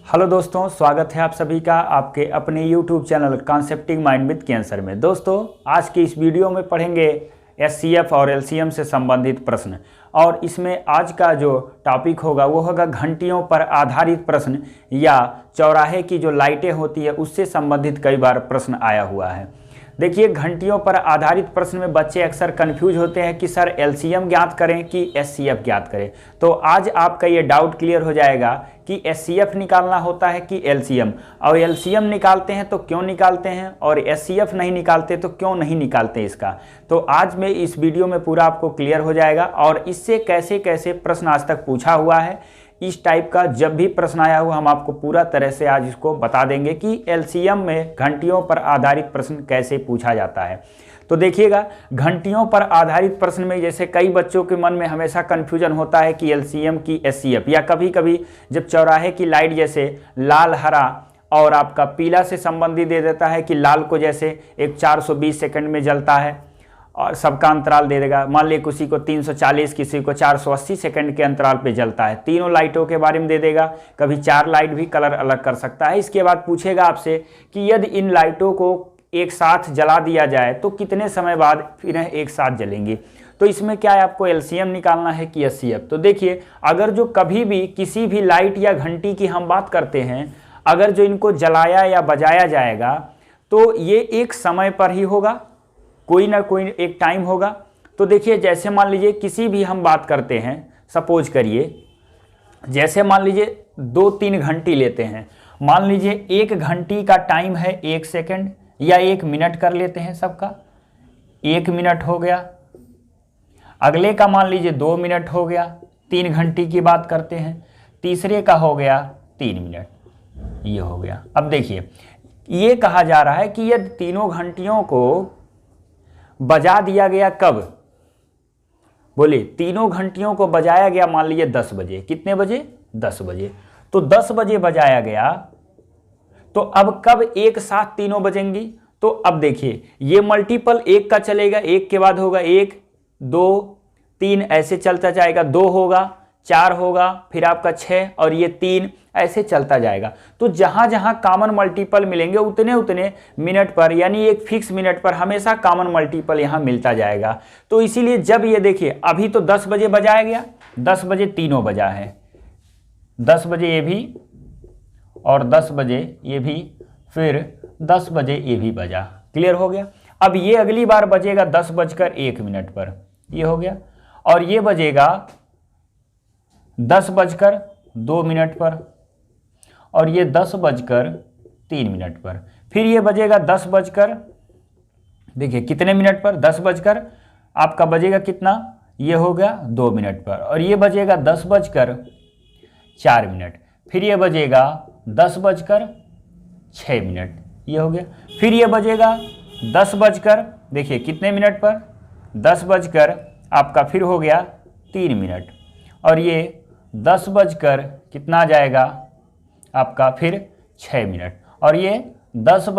Hello दोस्तों, स्वागत है आप सभी का आपके अपने YouTube channel concepting mind with cancer में। दोस्तों, आज की इस वीडियो में पढ़ेंगे SCF और LCM से संबंधित प्रश्न। और इसमें आज का जो टॉपिक होगा वो होगा घंटियों पर आधारित प्रश्न या चौराहे की जो लाइटें होती है उससे संबंधित कई बार प्रश्न आया हुआ है। देखिए, घंटियों पर आधारित प्रश्न में बच्चे अक्सर कंफ्यूज होते हैं कि सर LCM ज्ञात करें कि SCF ज्ञात करें। तो आज आपका ये डाउट क्लियर हो जाएगा कि SCF निकालना होता है कि LCM, और LCM निकालते हैं तो क्यों निकालते हैं और SCF नहीं निकालते तो क्यों नहीं निकालते इसका। तो आज में इस वीडियो में पूरा आपको क्लियर हो जाएगा और इससे कैसे कैसे प्रश्न आज तक पूछा हुआ है, इस टाइप का जब भी प्रश्न आया हुआ हम आपको पूरा तरह से आज इसको बता देंगे कि LCM में घंटियों पर आधारित प्रश्न कैसे पूछा जाता है। तो देखिएगा, घंटियों पर आधारित प्रश्न में जैसे कई बच्चों के मन में हमेशा कन्फ्यूजन होता है कि LCM की SCF, या कभी कभी जब चौराहे की लाइट जैसे लाल, हरा और आपका पीला से संबंधित दे देता है कि लाल को जैसे एक 420 सेकंड में जलता है और सबका अंतराल दे देगा, मान लीजिए किसी को 340, किसी को 480 सेकंड के अंतराल पे जलता है। तीनों लाइटों के बारे में दे देगा, कभी 4 लाइट भी कलर अलग कर सकता है। इसके बाद पूछेगा आपसे कि यदि इन लाइटों को एक साथ जला दिया जाए तो कितने समय बाद फिर एक साथ जलेंगी। तो इसमें क्या है, आपको LCM निकालना है कि SCF। तो देखिए, अगर जो कभी भी किसी भी लाइट या घंटी की हम बात करते हैं, अगर जो इनको जलाया या बजाया जाएगा तो ये एक समय पर ही होगा, कोई ना कोई एक टाइम होगा। तो देखिए, जैसे मान लीजिए किसी भी हम बात करते हैं, सपोज करिए जैसे मान लीजिए 2-3 घंटी लेते हैं, मान लीजिए 1 घंटी का टाइम है 1 सेकंड या 1 मिनट कर लेते हैं, सबका 1 मिनट हो गया। अगले का मान लीजिए 2 मिनट हो गया, 3 घंटी की बात करते हैं। तीसरे का हो गया 3 मिनट, ये हो गया। अब देखिए, ये कहा जा रहा है कि यदि तीनों घंटियों को बजा दिया गया कब, बोले तीनों घंटियों को बजाया गया मान लीजिए 10 बजे। कितने बजे? 10 बजे। तो 10 बजे बजाया गया, तो अब कब एक साथ तीनों बजेंगी? तो अब देखिए, ये मल्टीपल 1 का चलेगा, 1 के बाद होगा 1, 2, 3, ऐसे चलता जाएगा। 2 होगा, 4 होगा, फिर आपका 6 और ये 3, ऐसे चलता जाएगा। तो जहां जहां कॉमन मल्टीपल मिलेंगे उतने उतने मिनट पर, यानी एक फिक्स मिनट पर हमेशा कॉमन मल्टीपल यहां मिलता जाएगा। तो इसीलिए जब ये देखिए, अभी तो 10 बजे बजाया गया, 10 बजे तीनों बजा है, 10 बजे ये भी और 10 बजे ये भी, फिर 10 बजे ये भी बजा। क्लियर हो गया। अब ये अगली बार बजेगा 10:01 पर, ये हो गया। और ये बजेगा 10:02 पर, और ये 10:03 पर। फिर ये बजेगा 10 देखिए कितने मिनट पर, 10 आपका बजेगा कितना, ये हो गया 2 मिनट पर। और ये बजेगा 10:04, फिर ये बजेगा 10:06, ये हो गया। फिर ये बजेगा 10 देखिए कितने मिनट पर, 10 आपका फिर हो गया 3 मिनट। और ये 10 कितना आ जाएगा आपका, फिर 6 मिनट। और ये 10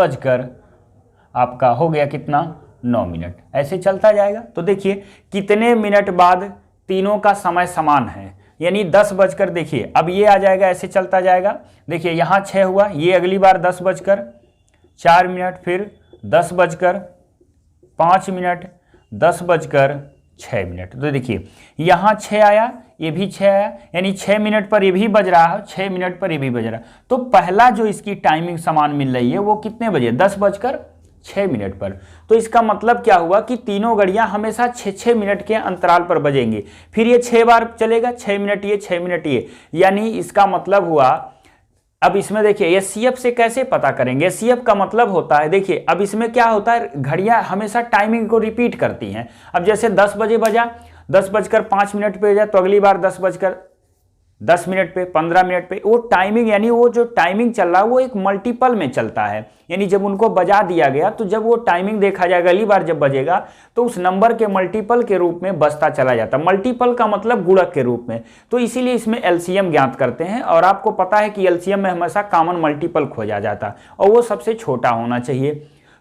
आपका हो गया कितना, 9 मिनट। ऐसे चलता जाएगा। तो देखिए कितने मिनट बाद तीनों का समय समान है, यानी 10 देखिए अब ये आ जाएगा, ऐसे चलता जाएगा। देखिए यहाँ 6 हुआ, ये अगली बार 10:04, फिर 10:05, 10:06। तो देखिए यहाँ 6 आया, ये भी 6 आया, यानी 6 मिनट पर ये भी बज रहा है, 6 मिनट पर ये भी बज रहा है। तो पहला जो इसकी टाइमिंग समान मिल रही है वो कितने बजे, 10:06 पर। तो इसका मतलब क्या हुआ कि तीनों घड़ियां हमेशा 6-6 मिनट के अंतराल पर बजेंगी। फिर ये 6 बार चलेगा, 6 मिनट ये, 6 मिनट ये, यानी इसका मतलब हुआ। अब इसमें देखिए SCF से कैसे पता करेंगे। SCF का मतलब होता है, देखिए अब इसमें क्या होता है, घड़ियां हमेशा टाइमिंग को रिपीट करती हैं। अब जैसे 10 बजे बजा, 10:05 पे बजा, तो अगली बार 10:10 पे, 15 मिनट पे, वो टाइमिंग, यानी वो जो टाइमिंग चल रहा है वो एक मल्टीपल में चलता है। यानी जब उनको बजा दिया गया तो जब वो टाइमिंग देखा जाएगा, अगली बार जब बजेगा तो उस नंबर के मल्टीपल के रूप में बजता चला जाता है। मल्टीपल का मतलब गुणक के रूप में। तो इसीलिए इसमें LCM ज्ञात करते हैं। और आपको पता है कि LCM में हमेशा कॉमन मल्टीपल खोजा जाता है और वो सबसे छोटा होना चाहिए।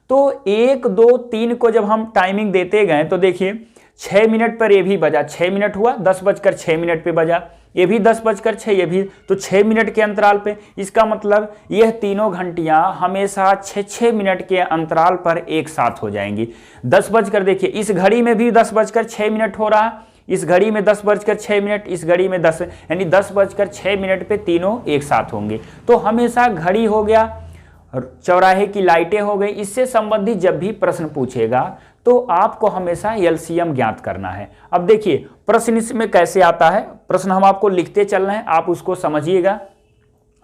तो 1, 2, 3 को जब हम टाइमिंग देते गए तो देखिए 6 मिनट पर ये भी बजा, 6 मिनट हुआ, 10:06 पे बजा, ये भी 10:06, ये भी, तो 6 मिनट के अंतराल पे। इसका मतलब यह तीनों घंटियां हमेशा 6-6 मिनट के अंतराल पर एक साथ हो जाएंगी। 10 बजकर, देखिए इस घड़ी में भी 10:06 हो रहा है, इस घड़ी में 10:06, इस घड़ी में 10, यानी 10:06 पे तीनों एक साथ होंगे। तो हमेशा घड़ी हो गया, चौराहे की लाइटें हो गई, इससे संबंधित जब भी प्रश्न पूछेगा तो आपको हमेशा एलसीएम ज्ञात करना है। अब देखिए प्रश्न इसमें कैसे आता है, प्रश्न हम आपको लिखते चल रहे हैं, आप उसको समझिएगा,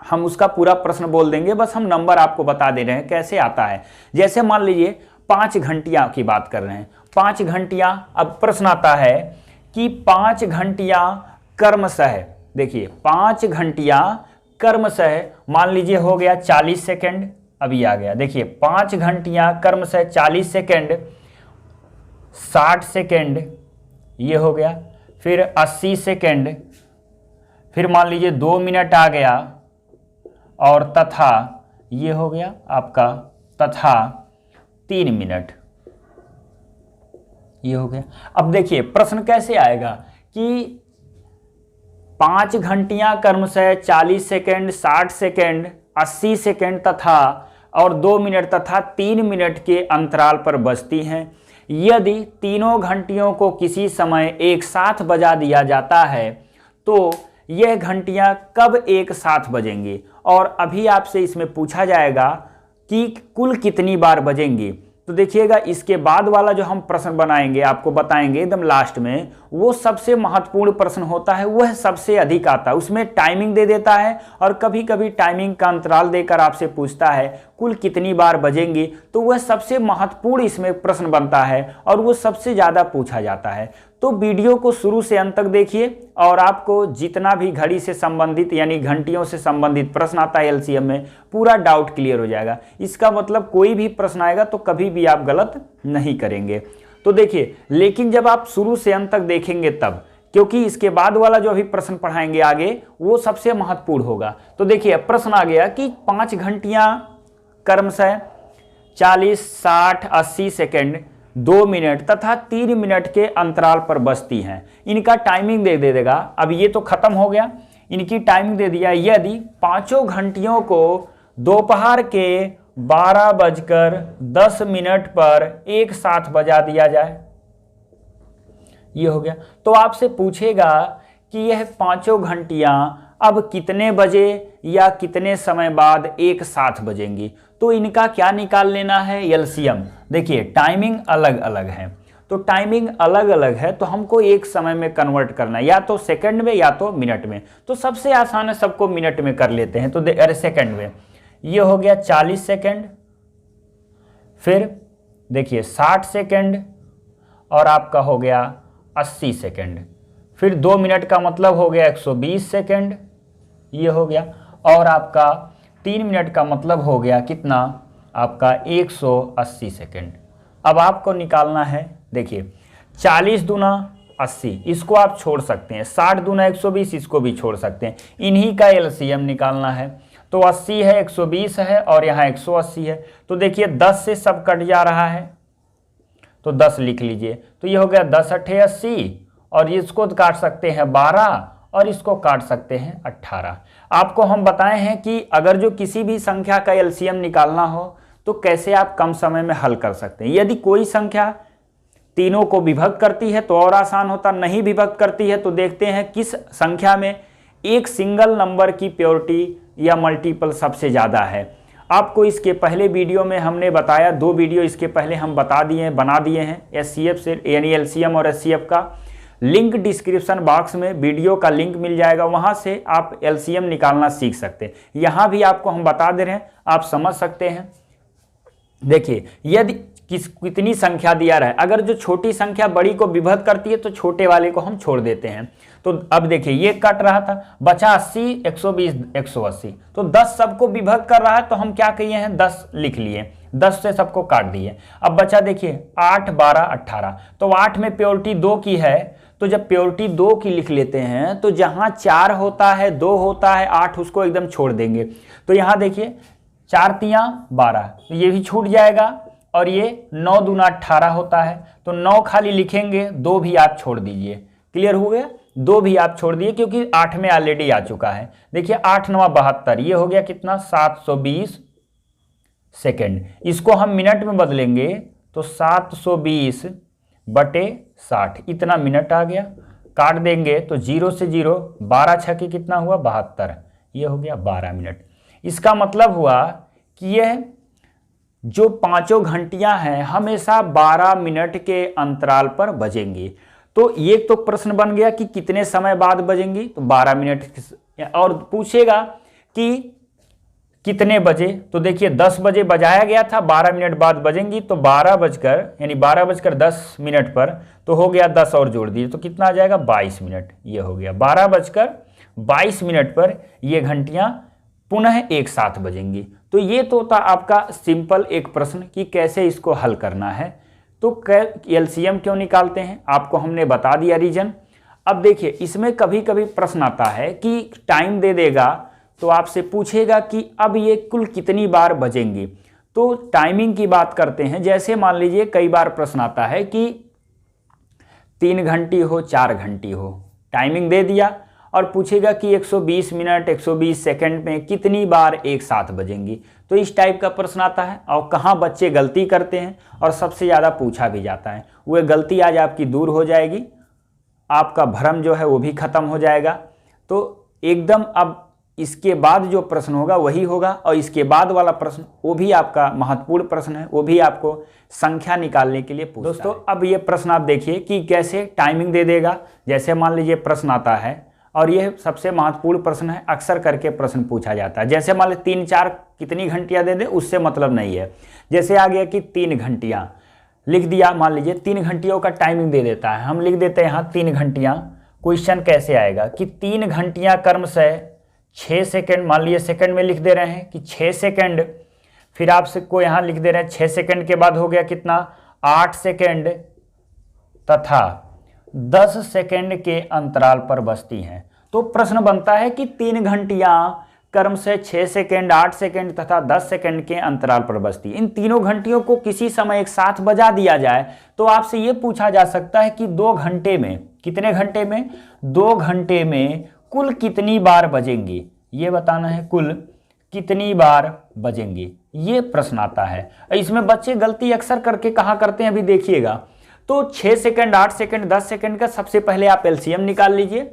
हम उसका पूरा प्रश्न बोल देंगे, बस हम नंबर आपको बता दे रहे हैं कैसे आता है। जैसे मान लीजिए 5 घंटियां की बात कर रहे हैं, 5 घंटियां, अब प्रश्न आता है कि 5 घंटियां क्रमशः, देखिए 5 घंटियां क्रमशः, मान लीजिए हो गया 40 सेकेंड, अभी आ गया, देखिए 5 घंटियां क्रमशः 40 सेकेंड, 60 सेकेंड, ये हो गया, फिर 80 सेकेंड, फिर मान लीजिए 2 मिनट आ गया, और तथा ये हो गया आपका, तथा 3 मिनट, ये हो गया। अब देखिए प्रश्न कैसे आएगा कि 5 घंटियां क्रमशः 40 सेकेंड, 60 सेकेंड, 80 सेकेंड तथा और 2 मिनट तथा 3 मिनट के अंतराल पर बजती हैं। यदि तीनों घंटियों को किसी समय एक साथ बजा दिया जाता है तो यह घंटियां कब एक साथ बजेंगी, और अभी आपसे इसमें पूछा जाएगा कि कुल कितनी बार बजेंगी। तो देखिएगा इसके बाद वाला जो हम प्रश्न बनाएंगे, आपको बताएंगे एकदम लास्ट में, वो सबसे महत्वपूर्ण प्रश्न होता है, वह सबसे अधिक आता है, उसमें टाइमिंग दे देता है और कभी कभी टाइमिंग का अंतराल देकर आपसे पूछता है कुल कितनी बार बजेंगी, तो वह सबसे महत्वपूर्ण इसमें प्रश्न बनता है और वो सबसे ज़्यादा पूछा जाता है। तो वीडियो को शुरू से अंत तक देखिए और आपको जितना भी घड़ी से संबंधित यानी घंटियों से संबंधित प्रश्न आता है एलसीएम में, पूरा डाउट क्लियर हो जाएगा। इसका मतलब कोई भी प्रश्न आएगा तो कभी भी आप गलत नहीं करेंगे। तो देखिए, लेकिन जब आप शुरू से अंत तक देखेंगे तब, क्योंकि इसके बाद वाला जो अभी प्रश्न पढ़ाएंगे आगे वो सबसे महत्वपूर्ण होगा। तो देखिए प्रश्न आ गया कि 5 घंटियां क्रमशः 40, 60, 80 सेकेंड, 2 मिनट तथा 3 मिनट के अंतराल पर बजती हैं। इनका टाइमिंग दे देगा। अब ये तो खत्म हो गया, इनकी टाइमिंग दे दिया। यदि पांचों घंटियों को दोपहर के 12:10 पर एक साथ बजा दिया जाए, ये हो गया। तो आपसे पूछेगा कि यह पांचों घंटियां अब कितने बजे या कितने समय बाद एक साथ बजेंगी, तो इनका क्या निकाल लेना है, एलसीएम। देखिए टाइमिंग अलग अलग है, तो टाइमिंग अलग अलग है तो हमको एक समय में कन्वर्ट करना है, या तो सेकंड में या तो मिनट में। तो सबसे आसान है, सबको मिनट में कर लेते हैं। तो अरे सेकंड में, ये हो गया 40 सेकंड, फिर देखिए 60 सेकंड और आपका हो गया 80 सेकंड, फिर 2 मिनट का मतलब हो गया 120 सेकंड, ये हो गया। और आपका 3 मिनट का मतलब हो गया कितना, आपका 180 सेकंड। अब आपको निकालना है, देखिए 40 दूना 80, इसको आप छोड़ सकते हैं, 60 दूना 120, इसको भी छोड़ सकते हैं। इन्हीं का एलसीएम निकालना है। तो 80 है, 120 है और यहाँ 180 है। तो देखिए 10 से सब कट जा रहा है तो 10 लिख लीजिए। तो ये हो गया 10 8 80, और इसको काट सकते हैं 12 और इसको काट सकते हैं 18। आपको हम बताए हैं कि अगर जो किसी भी संख्या का एलसीएम निकालना हो तो कैसे आप कम समय में हल कर सकते हैं। यदि कोई संख्या तीनों को विभक्त करती है तो और आसान होता, नहीं विभक्त करती है तो देखते हैं किस संख्या में एक सिंगल नंबर की प्योरिटी या मल्टीपल सबसे ज़्यादा है। आपको इसके पहले वीडियो में हमने बताया, 2 वीडियो इसके पहले हम बता दिए हैं, बना दिए हैं एचसीएफ से, यानी एलसीएम और एचसीएफ का। लिंक डिस्क्रिप्शन बॉक्स में वीडियो का लिंक मिल जाएगा, वहां से आप एलसीएम निकालना सीख सकते हैं। यहाँ भी आपको हम बता दे रहे हैं, आप समझ सकते हैं। देखिए यदि कितनी संख्या दिया रहा है, अगर जो छोटी संख्या बड़ी को विभक्त करती है तो छोटे वाले को हम छोड़ देते हैं। तो अब देखिए ये कट रहा था, बचा 80, 120, 180, तो 10 सबको विभक्त कर रहा है तो हम क्या किए हैं, 10 लिख लिए, 10 से सबको काट दिए। अब बचा देखिए 8, 12, 18, तो 8 में प्योरिटी 2 की है, तो जब प्योरिटी 2 की लिख लेते हैं तो जहां 4 होता है, 2 होता है, 8 उसको एकदम छोड़ देंगे। तो यहाँ देखिए 4 तियां 12, ये भी छूट जाएगा, और ये 9 दूना 18 होता है, तो 9 खाली लिखेंगे, 2 भी आप छोड़ दीजिए। क्लियर हो गया। 2 भी आप छोड़ दिए क्योंकि 8 में ऑलरेडी आ चुका है। देखिए 8 9 72, ये हो गया कितना 720 सेकेंड। इसको हम मिनट में बदलेंगे तो 720 बटे 60 इतना मिनट आ गया। काट देंगे तो 0 से 0, 12 छक्के कितना हुआ 72, ये हो गया 12 मिनट। इसका मतलब हुआ कि यह जो पांचों घंटियां हैं हमेशा 12 मिनट के अंतराल पर बजेंगी। तो ये तो प्रश्न बन गया कि कितने समय बाद बजेंगी, तो 12 मिनट। और पूछेगा कि कितने बजे, तो देखिए 10 बजे बजाया गया था, 12 मिनट बाद बजेंगी, तो 12 बजकर यानी 12:10 पर तो हो गया 10 और जोड़ दिए तो कितना आ जाएगा 22 मिनट। ये हो गया 12:22 पर ये घंटियां पुनः एक साथ बजेंगी। तो ये तो था आपका सिंपल एक प्रश्न कि कैसे इसको हल करना है। तो एलसीएम क्यों निकालते हैं आपको हमने बता दिया रीजन। अब देखिए इसमें कभी कभी प्रश्न आता है कि टाइम दे देगा तो आपसे पूछेगा कि अब ये कुल कितनी बार बजेंगी। तो टाइमिंग की बात करते हैं। जैसे मान लीजिए कई बार प्रश्न आता है कि 3 घंटी हो 4 घंटी हो, टाइमिंग दे दिया और पूछेगा कि 120 मिनट 120 सेकंड में कितनी बार एक साथ बजेंगी। तो इस टाइप का प्रश्न आता है। और कहाँ बच्चे गलती करते हैं और सबसे ज़्यादा पूछा भी जाता है, वह गलती आज आपकी दूर हो जाएगी, आपका भ्रम जो है वो भी खत्म हो जाएगा। तो एकदम अब इसके बाद जो प्रश्न होगा वही होगा, और इसके बाद वाला प्रश्न वो भी आपका महत्वपूर्ण प्रश्न है, वो भी आपको संख्या निकालने के लिए पूछता है। दोस्तों अब ये प्रश्न आप देखिए कि कैसे टाइमिंग दे देगा। जैसे मान लीजिए प्रश्न आता है और यह सबसे महत्वपूर्ण प्रश्न है, अक्सर करके प्रश्न पूछा जाता है। जैसे मान लीजिए 3-4 कितनी घंटियां दे दे उससे मतलब नहीं है। जैसे आ गया कि 3 घंटियां लिख दिया, मान लीजिए 3 घंटियों का टाइमिंग दे देता है, हम लिख देते हैं यहाँ 3 घंटियां। क्वेश्चन कैसे आएगा कि 3 घंटियां क्रमशः 6 सेकेंड, मान लीजिए सेकंड में लिख दे रहे हैं कि 6 सेकेंड, फिर आपसे को यहाँ लिख दे रहे हैं 6 सेकेंड के बाद हो गया कितना 8 सेकेंड तथा 10 सेकेंड के अंतराल पर बजती हैं। तो प्रश्न बनता है कि 3 घंटियां क्रमशः 6 सेकेंड 8 सेकेंड तथा 10 सेकेंड के अंतराल पर बजती है। इन तीनों घंटियों को किसी समय एक साथ बजा दिया जाए तो आपसे ये पूछा जा सकता है कि 2 घंटे में, कितने घंटे में, 2 घंटे में कुल कितनी बार बजेंगी, ये बताना है, कुल कितनी बार बजेंगी, ये प्रश्न आता है। इसमें बच्चे गलती अक्सर करके कहाँ करते हैं अभी देखिएगा। तो 6 सेकेंड 8 सेकेंड 10 सेकेंड का सबसे पहले आप एलसीएम निकाल लीजिए।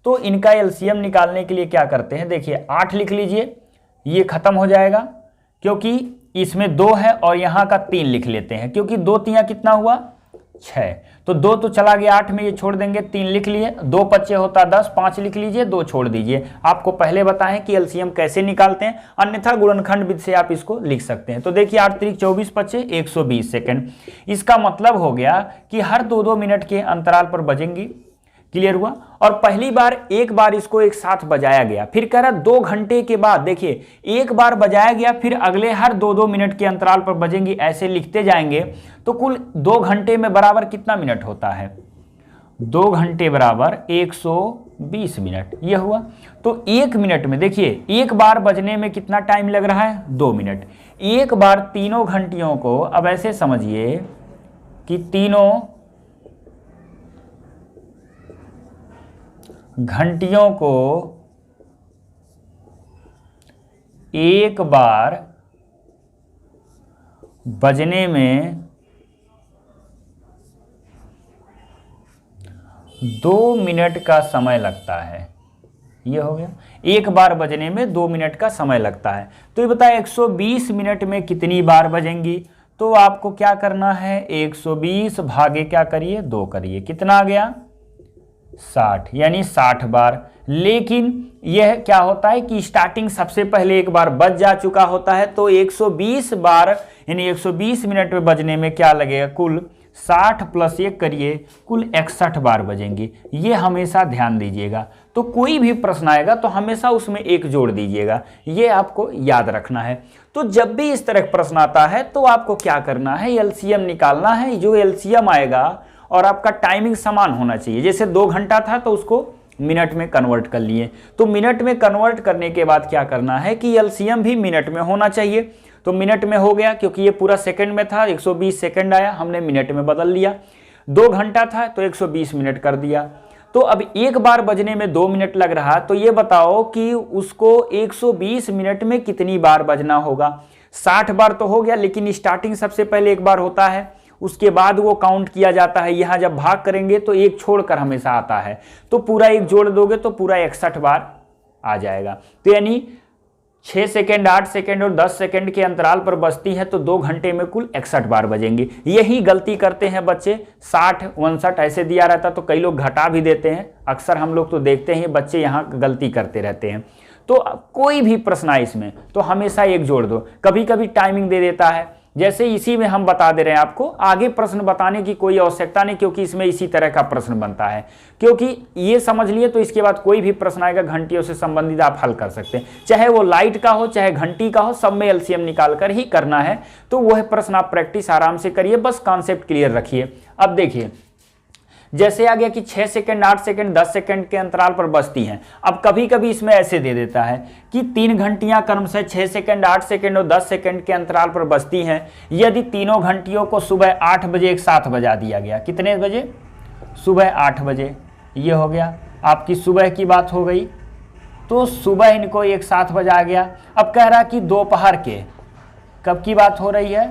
तो इनका एलसीएम निकालने के लिए क्या करते हैं, देखिए 8 लिख लीजिए, ये खत्म हो जाएगा क्योंकि इसमें 2 है, और यहाँ का 3 लिख लेते हैं क्योंकि 2 3 कितना हुआ 6, तो 2 तो चला गया 8 में, ये छोड़ देंगे, 3 लिख लिए, 2 बच्चे होता 10, 5 लिख लीजिए, 2 छोड़ दीजिए। आपको पहले बताएं कि एलसीएम कैसे निकालते हैं, अन्यथा गुणनखंड विधि से आप इसको लिख सकते हैं। तो देखिए 8 3 24 बच्चे 120 सेकेंड। इसका मतलब हो गया कि हर 2-2 मिनट के अंतराल पर बजेंगी। क्लियर हुआ। और पहली बार एक बार इसको एक साथ बजाया गया, फिर कह रहा 2 घंटे के बाद, देखिए एक बार बजाया गया फिर अगले हर 2-2 मिनट के अंतराल पर बजेंगी, ऐसे लिखते जाएंगे तो कुल 2 घंटे में बराबर कितना मिनट होता है, 2 घंटे बराबर 120 मिनट, यह हुआ। तो 1 मिनट में देखिए एक बार बजने में कितना टाइम लग रहा है, 2 मिनट। एक बार तीनों घंटियों को अब ऐसे समझिए कि तीनों घंटियों को एक बार बजने में 2 मिनट का समय लगता है। ये हो गया, एक बार बजने में 2 मिनट का समय लगता है। तो ये बताए 120 मिनट में कितनी बार बजेंगी। तो आपको क्या करना है, 120 भागे क्या करिए 2 करिए, कितना आ गया 60, यानी 60 बार। लेकिन यह क्या होता है कि स्टार्टिंग सबसे पहले एक बार बज जा चुका होता है, तो 120 बार यानी 120 मिनट में बजने में क्या लगेगा, कुल 60 + 1 करिए, कुल 61 बार बजेंगी। ये हमेशा ध्यान दीजिएगा। तो कोई भी प्रश्न आएगा तो हमेशा उसमें 1 जोड़ दीजिएगा, ये आपको याद रखना है। तो जब भी इस तरह प्रश्न आता है तो आपको क्या करना है, एलसीएम निकालना है। जो एलसीएम आएगा और आपका टाइमिंग समान होना चाहिए, जैसे 2 घंटा था तो उसको मिनट में कन्वर्ट कर लिए, तो मिनट में कन्वर्ट करने के बाद क्या करना है कि एलसीएम भी मिनट में होना चाहिए। तो मिनट में हो गया क्योंकि ये पूरा सेकंड में था, 120 सेकंड आया, हमने मिनट में बदल लिया। 2 घंटा था तो 120 मिनट कर दिया। तो अब एक बार बजने में 2 मिनट लग रहा, तो ये बताओ कि उसको 120 मिनट में कितनी बार बजना होगा। 60 बार तो हो गया, लेकिन स्टार्टिंग सबसे पहले एक बार होता है, उसके बाद वो काउंट किया जाता है। यहां जब भाग करेंगे तो एक छोड़कर हमेशा आता है, तो पूरा एक जोड़ दोगे तो पूरा 61 बार आ जाएगा। तो यानी 6 सेकेंड, 8 सेकेंड और 10 सेकेंड के अंतराल पर बजती है, तो 2 घंटे में कुल 61 बार बजेंगे। यही गलती करते हैं बच्चे, 60, 59 ऐसे दिया रहता तो कई लोग घटा भी देते हैं। अक्सर हम लोग तो देखते हैं बच्चे यहाँ गलती करते रहते हैं। तो कोई भी प्रश्न आए इसमें तो हमेशा एक जोड़ दो। कभी कभी टाइमिंग दे देता है, जैसे इसी में हम बता दे रहे हैं आपको, आगे प्रश्न बताने की कोई आवश्यकता नहीं, क्योंकि इसमें इसी तरह का प्रश्न बनता है। क्योंकि ये समझ लिए तो इसके बाद कोई भी प्रश्न आएगा घंटियों से संबंधित आप हल कर सकते हैं, चाहे वो लाइट का हो चाहे घंटी का हो, सब में एलसीएम निकाल कर ही करना है। तो वह प्रश्न आप प्रैक्टिस आराम से करिए, बस कॉन्सेप्ट क्लियर रखिए। अब देखिए, जैसे आ गया कि 6 सेकेंड, 8 सेकेंड, 10 सेकेंड के अंतराल पर बजती हैं। अब कभी कभी इसमें ऐसे दे देता है कि 3 घंटियां क्रमशः 6 सेकेंड, 8 सेकेंड और 10 सेकेंड के अंतराल पर बजती हैं, यदि तीनों घंटियों को सुबह 8 बजे एक साथ बजा दिया गया। कितने बजे? सुबह 8 बजे। ये हो गया, आपकी सुबह की बात हो गई, तो सुबह इनको एक साथ बजा गया। अब कह रहा कि दोपहर के, कब की बात हो रही है?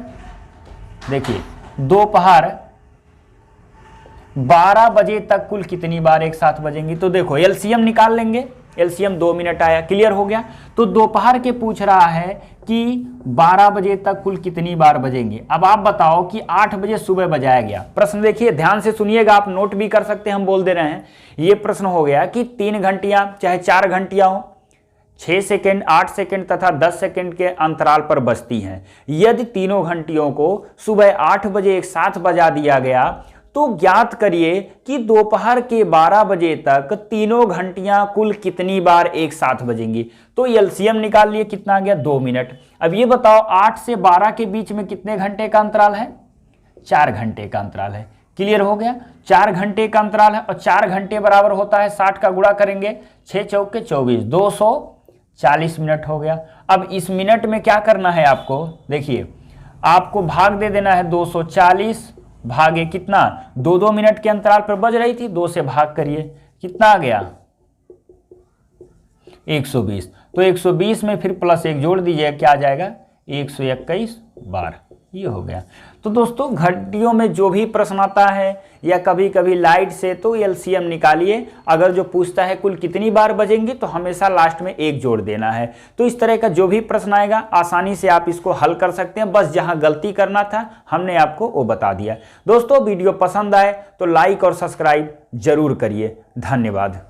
देखिए, दोपहर 12 बजे तक कुल कितनी बार एक साथ बजेंगी। तो देखो एलसीएम निकाल लेंगे, एलसीएम 2 मिनट आया, क्लियर हो गया। तो दोपहर के पूछ रहा है कि 12 बजे तक कुल कितनी बार बजेंगी। अब आप बताओ कि 8 बजे सुबह बजाया गया। प्रश्न देखिए, ध्यान से सुनिएगा, आप नोट भी कर सकते हैं, हम बोल दे रहे हैं। ये प्रश्न हो गया कि 3 घंटियां चाहे 4 घंटियां हो, 6 सेकेंड, 8 सेकेंड तथा 10 सेकेंड के अंतराल पर बजती हैं। यदि तीनों घंटियों को सुबह 8 बजे एक साथ बजा दिया गया, तो ज्ञात करिए कि दोपहर के 12 बजे तक तीनों घंटियां कुल कितनी बार एक साथ बजेंगी। तो एलसीएम निकाल लिए, कितना आ गया? 2 मिनट। अब ये बताओ 8 से 12 के बीच में कितने घंटे का अंतराल है? 4 घंटे का अंतराल है। क्लियर हो गया, 4 घंटे का अंतराल है, और 4 घंटे बराबर होता है 60 का गुणा करेंगे, 6 चौके 24, 240 मिनट हो गया। अब इस मिनट में क्या करना है आपको? देखिए, आपको भाग दे देना है 240 भागे कितना? 2-2 मिनट के अंतराल पर बज रही थी, 2 से भाग करिए, कितना आ गया? 120। तो 120 में फिर +1 जोड़ दीजिए, क्या आ जाएगा? 121 बार। ये हो गया। तो दोस्तों, घंटियों में जो भी प्रश्न आता है या कभी कभी लाइट से, तो एलसीएम निकालिए। अगर जो पूछता है कुल कितनी बार बजेंगे, तो हमेशा लास्ट में 1 जोड़ देना है। तो इस तरह का जो भी प्रश्न आएगा आसानी से आप इसको हल कर सकते हैं। बस जहां गलती करना था हमने आपको वो बता दिया। दोस्तों, वीडियो पसंद आए तो लाइक और सब्सक्राइब जरूर करिए। धन्यवाद।